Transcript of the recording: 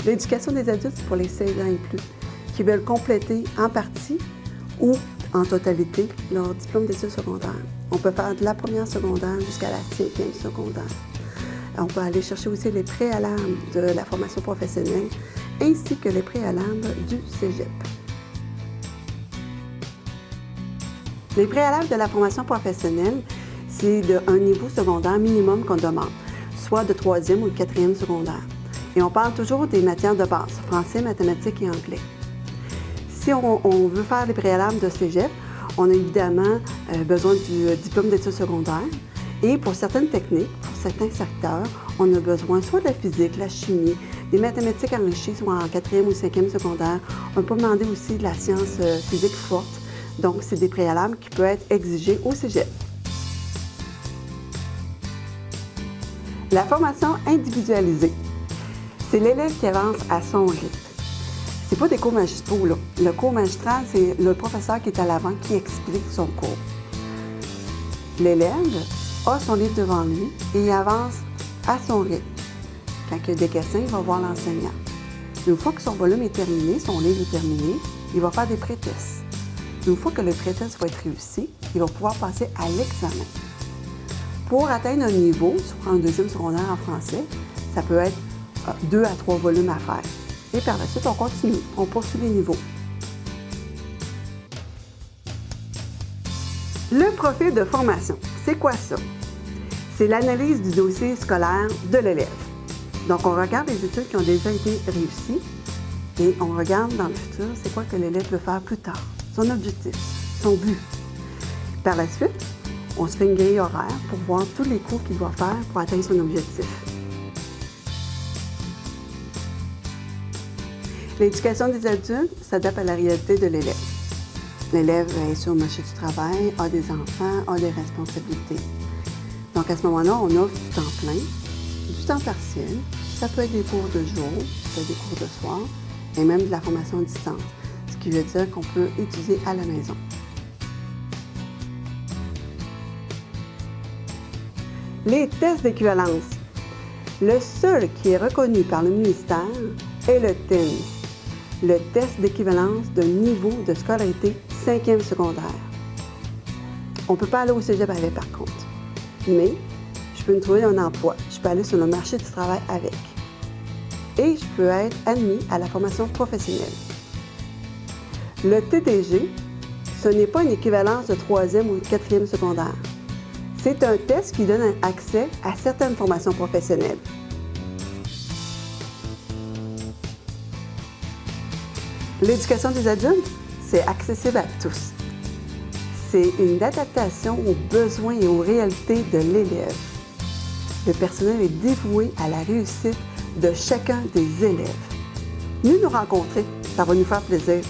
L'éducation des adultes, c'est pour les 16 ans et plus, qui veulent compléter en partie ou en totalité leur diplôme d'études secondaires. On peut faire de la première secondaire jusqu'à la 5e secondaire. On peut aller chercher aussi les préalables de la formation professionnelle ainsi que les préalables du cégep. Les préalables de la formation professionnelle, c'est d'un niveau secondaire minimum qu'on demande, soit de 3e ou de 4e secondaire. Et on parle toujours des matières de base, français, mathématiques et anglais. Si on veut faire les préalables de cégep, on a évidemment besoin du diplôme d'études secondaires. Et pour certaines techniques, pour certains secteurs, on a besoin soit de la physique, la chimie, des mathématiques enrichies, soit en 4e ou 5e secondaire. On peut demander aussi de la science physique forte. Donc, c'est des préalables qui peuvent être exigés au cégep. La formation individualisée, c'est l'élève qui avance à son rythme. C'est pas des cours magistraux, là. Le cours magistral, c'est le professeur qui est à l'avant qui explique son cours. L'élève a son livre devant lui et il avance à son rythme. Quand il y a des questions, il va voir l'enseignant. Une fois que son volume est terminé, son livre est terminé, il va faire des pré-tests. Une fois que le pré-test va être réussi, il va pouvoir passer à l'examen. Pour atteindre un niveau, sur un 2e secondaire en français, ça peut être 2 à 3 volumes à faire. Et par la suite, on continue, on poursuit les niveaux. Le profil de formation, c'est quoi ça? C'est l'analyse du dossier scolaire de l'élève. Donc, on regarde les études qui ont déjà été réussies et on regarde dans le futur, c'est quoi que l'élève veut faire plus tard, son objectif, son but. Par la suite, on se fait une grille horaire pour voir tous les cours qu'il doit faire pour atteindre son objectif. L'éducation des adultes s'adapte à la réalité de l'élève. L'élève est sur le marché du travail, a des enfants, a des responsabilités. Donc, à ce moment-là, on offre du temps plein, du temps partiel. Ça peut être des cours de jour, ça peut être des cours de soir, et même de la formation à distance, ce qui veut dire qu'on peut étudier à la maison. Les tests d'équivalence. Le seul qui est reconnu par le ministère est le TENS, le test d'équivalence d'un niveau de scolarité 5e secondaire. On ne peut pas aller au cégep avec, par contre. Mais je peux me trouver un emploi. Je peux aller sur le marché du travail avec. Et je peux être admis à la formation professionnelle. Le TDG, ce n'est pas une équivalence de 3e ou de 4e secondaire. C'est un test qui donne accès à certaines formations professionnelles. L'éducation des adultes, c'est accessible à tous. C'est une adaptation aux besoins et aux réalités de l'élève. Le personnel est dévoué à la réussite de chacun des élèves. Venez nous rencontrer, ça va nous faire plaisir.